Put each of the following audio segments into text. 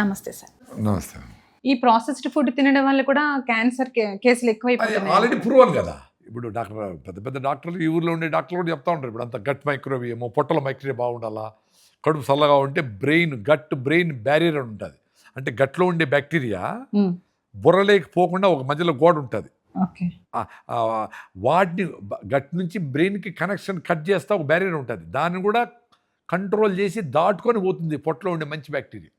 నమస్తే సార్. నమస్తే. ఈ ప్రాసెస్డ్ ఫుడ్ తినడం వల్ల కూడా క్యాన్సర్ కేసులు ఎక్కువైపోతున్నాయి. ఆల్రెడీ ప్రూవన్ కదా. ఇప్పుడు పెద్ద పెద్ద డాక్టర్లు, ఈ ఊర్లో ఉండే డాక్టర్లు కూడా చెప్తా ఉంటారు. ఇప్పుడు అంత గట్ మైక్రోబియము, పొట్టల మైక్రోబియం బాగుండాలా, కడుపు చల్లగా ఉంటే బ్రెయిన్ బ్యారియర్ అని ఉంటుంది. అంటే గట్లో ఉండే బ్యాక్టీరియా బుర్రలేకి పోకుండా ఒక మధ్యలో గోడ ఉంటుంది. వాటిని గట్ నుంచి బ్రెయిన్కి కనెక్షన్ కట్ చేస్తా ఒక బ్యారియర్ ఉంటుంది. దాన్ని కూడా కంట్రోల్ చేసి దాటుకొని పోతుంది పొట్టలో ఉండే మంచి బ్యాక్టీరియా.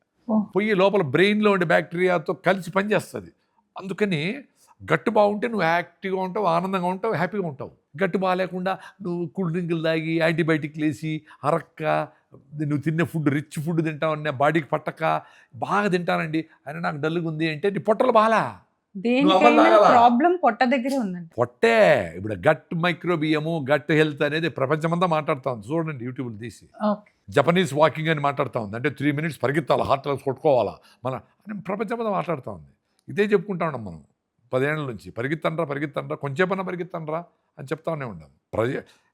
పోయి లోపల బ్రెయిన్లో ఉండే బ్యాక్టీరియాతో కలిసి పనిచేస్తుంది. అందుకని గట్టు బాగుంటే నువ్వు యాక్టివ్గా ఉంటావు, ఆనందంగా ఉంటావు, హ్యాపీగా ఉంటావు. గట్టు బాగాలేకుండా నువ్వు కూల్ డ్రింకులు తాగి యాంటీబయాటిక్లు వేసి అరక్క నువ్వు తినే ఫుడ్ రిచ్ ఫుడ్ తింటావు, బాడీకి పట్టక బాగా తింటానండి అని నాకు డల్లుగా ఉంది అంటే నీ పొట్టలు బాగా ప్రాబ్లం పొట్ట దగ్గరే ఉందండి. పొట్టే ఇప్పుడు గట్ మైక్రోబియము, గట్ హెల్త్ అనేది ప్రపంచమంతా మాట్లాడుతా ఉంది. చూడండి యూట్యూబ్లో తీసి. జపనీస్ వాకింగ్ అని మాట్లాడుతూ ఉంది. అంటే 3 minutes పరిగెత్తాలి, హార్ట్ రేట్ కొట్టుకోవాలా అని ప్రపంచమంతా మాట్లాడుతూ ఉంది. ఇదే చెప్పుకుంటా ఉన్నాం మనం 10 ఏళ్ళ నుంచి. పరిగెత్తండ్రా కొంచెంపన్నా పరిగెత్తండ్రా అని చెప్తానే ఉన్నాం.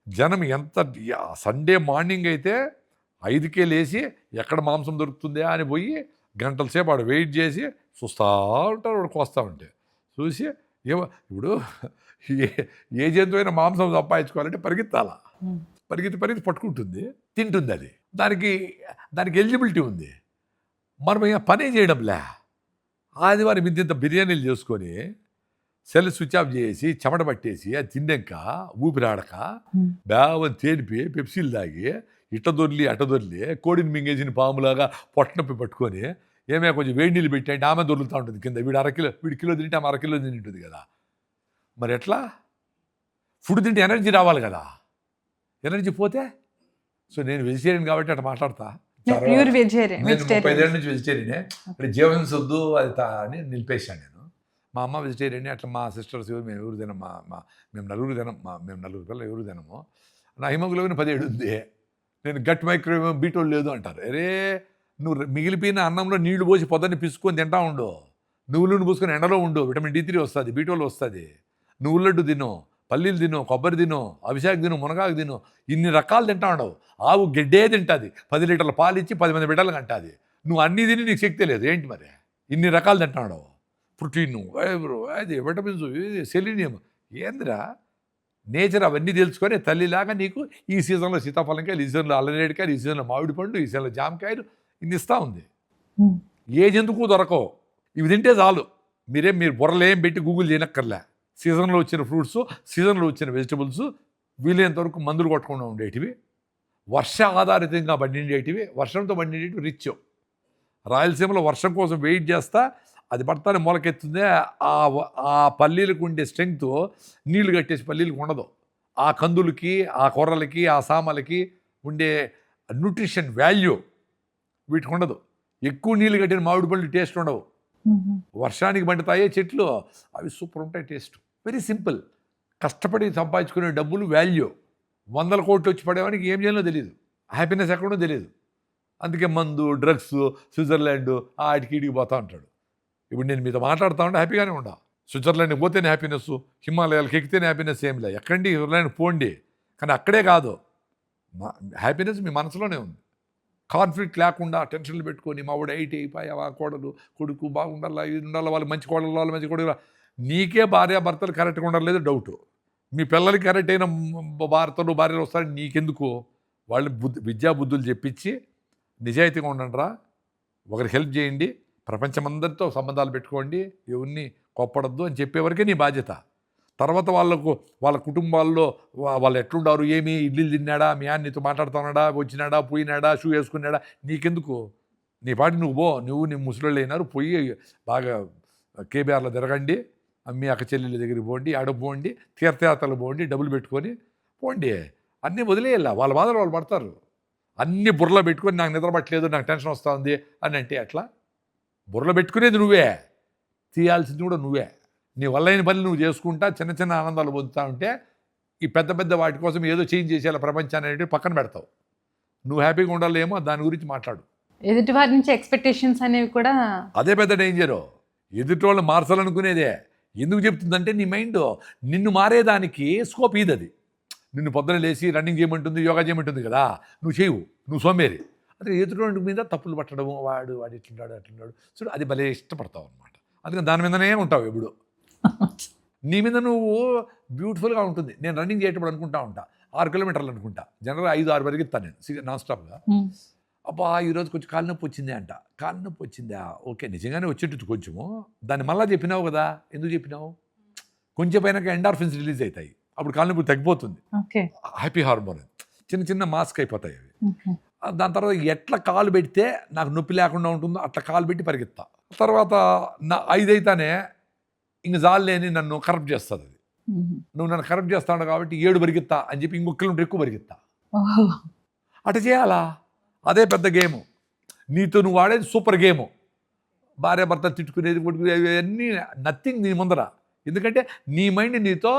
జనం ఎంత సండే మార్నింగ్ అయితే 5కే లేచి ఎక్కడ మాంసం దొరుకుతుందా అని పోయి గంటల సేపు వాడు వెయిట్ చేసి చూస్తూ ఉంటారు. వాడు కోస్తూ ఉంటే చూసి ఇప్పుడు ఏ జంతువైనా మాంసం సంపాదించుకోవాలంటే పరిగెత్తాలా. పరిగెత్తి పట్టుకుంటుంది, తింటుంది. అది దానికి ఎలిజిబిలిటీ ఉంది. మనం ఇక పనే చేయడంలే. ఆదివారం ఇంత బిర్యానీలు చేసుకొని సెల్ స్విచ్ ఆఫ్ చేసి చెమట పట్టేసి అది తిన్నాక ఊపిరాడక బేవని తేలిపి పెప్సీలు తాగి ఇట్ట దొర్లి కోడిని మింగేసిన పాములాగా పొట్టనొప్పి పట్టుకొని ఏమే కొంచెం వేడి నీళ్ళు పెట్టి అంటే ఆమె దొరుకుతూ ఉంటుంది కింద. వీడు కిలో తింటే ఆమె 1 కిలో తింటుంది కదా. మరి ఎట్లా? ఫుడ్ తింటే ఎనర్జీ రావాలి కదా. ఎనర్జీ పోతే నేను వెజిటేరియన్ కాబట్టి అట్లా మాట్లాడతా. Pure vegetarian. నేను 35 ఏళ్ళ నుంచి వెజిటేరియనే. అంటే జీవహింస వద్దు అది అని నిలిపేశాను నేను. మా అమ్మ వెజిటేరియన్, అట్లా మా సిస్టర్స్ మేము ఎవరు తినం, మేము నలుగురు తినం, మేము 4 పిల్లలు ఎవరు తినము. నా హిమోగ్లోబిన్ 17 ఉంది. నేను గట్ మైక్రోవేవ్ బీటోల్ లేదు అంటారు. అరే నువ్వు మిగిలిపోయిన అన్నంలో నీళ్లు పోసి పొద్దున్న పిసుకొని తింటా ఉండు, నువ్వులను పూసుకొని ఎండలో ఉండు, విటమిన్ D3 వస్తుంది, బీటోల్ వస్తుంది. నువ్వుల లడ్డు తిను, పల్లీలు తిను, కొబ్బరి తిను, అభిషేక్ తిను, మునగాకు తిను, ఇన్ని రకాలు తింటా ఉండవు. ఆవు గడ్డే తింటుంది, 10 లీటర్ల పాలు ఇచ్చి 10 మంది బిడ్డలు కంటుంది. నువ్వు అన్నీ తిని నీకు శక్తి లేదు ఏంటి మరి? ఇన్ని రకాలు తింటా ఉండవు. ప్రోటీన్, అది విటమిన్స్, సెలీనియం, ఏందిరా నేచర్ అవన్నీ తెలుసుకొని తల్లిలాగా నీకు ఈ సీజన్లో సీతాఫలంకాయలు, ఈ సీజన్లో అల్లనేడికాయలు, ఈ సీజన్లో మామిడి పండు, ఈ సీజన్లో జామకాయలు ఇన్ని ఇస్తూ ఉంది. ఏ జంతువుకు దొరకవు. ఇవి తింటే చాలు. మీరు బుర్రలేం పెట్టి గూగుల్ చేయనక్కర్లే. సీజన్లో వచ్చిన ఫ్రూట్స్, సీజన్లో వచ్చిన వెజిటబుల్స్, వీలైనంత వరకు మందులు కొట్టకుండా ఉండేటివి, వర్ష ఆధారితంగా పండిండేటివి, వర్షంతో పండిండేటివి రిచ్. రాయలసీమలో వర్షం కోసం వెయిట్ చేస్తా అది పడతానే మొలకెత్తుందే. ఆ పల్లీలకు ఉండే స్ట్రెంగ్త్ నీళ్లు కట్టేసి పల్లీలకు ఉండదు. ఆ కందులకి, ఆ కొర్రలకి, ఆ సామలకి ఉండే న్యూట్రిషన్ వాల్యూ వీటికి ఉండదు. ఎక్కువ నీళ్ళు కట్టిన మామిడి పళ్ళు టేస్ట్ ఉండవు. వర్షానికి పండుతాయే చెట్లు, అవి సూపర్ ఉంటాయి టేస్ట్. Very simple. కష్టపడి సంపాదించుకునే డబ్బులు వాల్యూ. 100 కోట్లు వచ్చి పడేవానికి ఏం చేయాలో తెలియదు, హ్యాపీనెస్ ఎక్కడో తెలియదు. అందుకే మందు, డ్రగ్స్, స్విట్జర్లాండ్ ఆడికి ఈడికి పోతూ ఉంటాడు. ఇప్పుడు నేను మీతో మాట్లాడుతూ ఉంటే హ్యాపీగానే ఉండా. స్విట్జర్లాండ్కి పోతేనే హ్యాపీనెస్, హిమాలయాలకు ఎక్కితేనే హ్యాపీనెస్ ఏం లేదు. ఎక్కండి స్విట్జర్లాండ్ పోండి, కానీ అక్కడే కాదు. హ్యాపీనెస్ మీ మనసులోనే ఉంది. కాన్ఫ్లిక్ట్ లేకుండా టెన్షన్లు పెట్టుకొని మా వాడు 8 అయిపోయావా, కోడలు కొడుకు బాగుండాలా, ఇది ఉండాలా, వాళ్ళు మంచి కోడలు, వాళ్ళు మంచి కొడుకు, నీకే భార్యాభర్తలు కరెక్ట్గా ఉండలేదు డౌటు. మీ పిల్లలకి కరెక్ట్ అయిన భార్యలు వస్తారని నీకెందుకు? వాళ్ళు విద్యా బుద్ధులు చెప్పించి నిజాయితీగా ఉండండిరా, ఒకరికి హెల్ప్ చేయండి, ప్రపంచమందరితో సంబంధాలు పెట్టుకోండి, ఎవరిని కోప్పడద్దు అని చెప్పేవరకే నీ బాధ్యత. తర్వాత వాళ్ళ కుటుంబాల్లో వాళ్ళు ఎట్లుండారు, ఏమి ఇడ్లీలు తిన్నాడా, మీ ఆయన నీతో మాట్లాడుతున్నాడా, వచ్చినాడా, పోయినాడా, షూ వేసుకున్నాడా, నీకెందుకు? నీ పాటి నువ్వు నీ ముసలోళ్ళు అయినారు, పోయి బాగా కేబీఆర్లో తిరగండి, మీ అక్క చెల్లెళ్ళ దగ్గరికి పోండి, ఆడ పోండి, తీర్థయాత్రలు పోండి, డబ్బులు పెట్టుకొని పోండి. అన్నీ వదిలేయాల, వాళ్ళ బాధలు వాళ్ళు పడతారు. అన్నీ బుర్రలో పెట్టుకొని నాకు నిద్ర పట్టలేదు, నాకు టెన్షన్ వస్తూ ఉంది అని అంటే ఎట్లా? బుర్రలో పెట్టుకునేది నువ్వే, తీయాల్సింది కూడా నువ్వే. నీ వల్లైన పని నువ్వు చేసుకుంటా చిన్న చిన్న ఆనందాలు పొందుతూ ఉంటే ఈ పెద్ద వాటి కోసం ఏదో చేంజ్ చేసేలా ప్రపంచాన్ని అనేది పక్కన పెడతావు. నువ్వు హ్యాపీగా ఉండాలేమో దాని గురించి మాట్లాడు. ఎదుటి వారి నుంచి ఎక్స్పెక్టేషన్స్ అనేవి కూడా అదే పెద్ద డేంజరు. ఎదుటి వాళ్ళు మార్చాలనుకునేదే. ఎందుకు చెప్తుందంటే నీ మైండ్ నిన్ను మారేదానికి స్కోప్ ఇది. అది నిన్ను పొద్దున లేచి రన్నింగ్ చేయమంటుంది, యోగా చేయమంటుంది కదా, నువ్వు చేయవు, నువ్వు సోమేరి. అదే ఎదుటి మీద తప్పులు పట్టడము, వాడు ఇట్లుంటాడు అట్లుంటాడు చూడు, అది భలే ఇష్టపడతావు అనమాట. అందుకని దాని మీదనే ఉంటావు ఎప్పుడు. నీ మీద నువ్వు బ్యూటిఫుల్గా ఉంటుంది. నేను రన్నింగ్ చేయటప్పుడు అనుకుంటా ఉంటా 6 కిలోమీటర్లు అనుకుంటా, జనరల్గా 5-6 పరిగెత్తాను నేను నాన్ స్టాప్గా. అబ్బా ఈరోజు కొంచెం కాలు నొప్పి వచ్చిందే అంట. కాలు నొప్పి వచ్చిందా, ఓకే నిజంగానే వచ్చేటట్టు కొంచెము, దాన్ని మళ్ళీ చెప్పినావు కదా, ఎందుకు చెప్పినావు? కొంచెం పైన ఎండార్ఫిన్స్ రిలీజ్ అవుతాయి, అప్పుడు కాలు నొప్పి తగ్గిపోతుంది, హ్యాపీ హార్మోన్, చిన్న చిన్న మాస్క్ అయిపోతాయి అవి. దాని తర్వాత ఎట్లా కాలు పెడితే నాకు నొప్పి లేకుండా ఉంటుందో అట్లా కాలు పెట్టి పరిగెత్తా. తర్వాత నా 5 అయితేనే ఇంక జాలేని నన్ను కరప్ట్ చేస్తుంది అది. నువ్వు నన్ను కరప్ట్ చేస్తాడు కాబట్టి 7 పరిగెత్తా అని చెప్పి ఇంకొక కిలోమీటర్ ఎక్కువ పరిగెత్తా. అట్లా చేయాలా? అదే పెద్ద గేము. నీతో నువ్వు ఆడేది సూపర్ గేము. భార్య భర్త తిట్టుకునేది కొట్టుకునేది అన్నీ నథింగ్ నీ ముందర. ఎందుకంటే నీ మైండ్ నీతో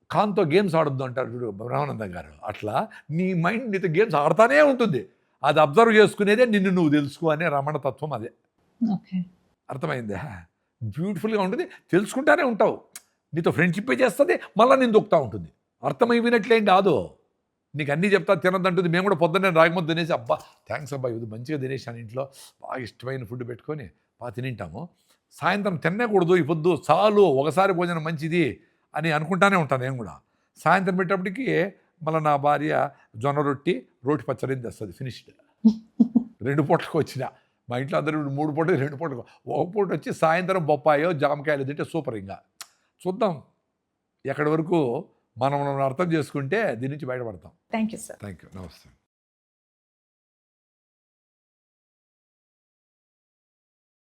కాన్తో గేమ్స్ ఆడొద్దు అంటారు చూడు బ్రహ్మానందం గారు. అట్లా నీ మైండ్ నీతో గేమ్స్ ఆడుతూనే ఉంటుంది. అది అబ్జర్వ్ చేసుకునేదే నిన్ను నువ్వు తెలుసుకో అనే రమణ తత్వం అదే. అర్థమైందా? బ్యూటిఫుల్గా ఉంటుంది, తెలుసుకుంటానే ఉంటావు. నీతో ఫ్రెండ్షిప్ చేస్తుంది, మళ్ళీ నేను దొక్కుతూ ఉంటుంది. అర్థమైపోయినట్లేం కాదు, నీకు అన్నీ చెప్తా తినద్దంటుంది. మేము కూడా పొద్దున్నే రాగిముద్ద తినేసి అబ్బా థ్యాంక్స్ అబ్బా ఇది మంచిగా తినేసాను, ఇంట్లో బాగా ఇష్టమైన ఫుడ్ పెట్టుకొని బాగా తినింటాము. సాయంత్రం తినకూడదు ఈ పొద్దు చాలు, ఒకసారి భోజనం మంచిది అని అనుకుంటానే ఉంటాను నేను కూడా. సాయంత్రం పెట్టేప్పటికి మళ్ళీ నా భార్య జొన్న రోటి పచ్చడి తెస్తుంది ఫినిష్డ్. 2 పూటలకు వచ్చిన మా ఇంట్లో అందరూ 3 పూటలు 2 పూటలకు, ఒక పూట వచ్చి సాయంత్రం బొప్పాయో జామకాయలు తింటే సూపర్. ఇంకా చూద్దాం ఎక్కడి వరకు మనం అర్థం చేసుకుంటే దీని నుంచి బయటపడతాం. Thank you sir. Thank you. నమస్తే.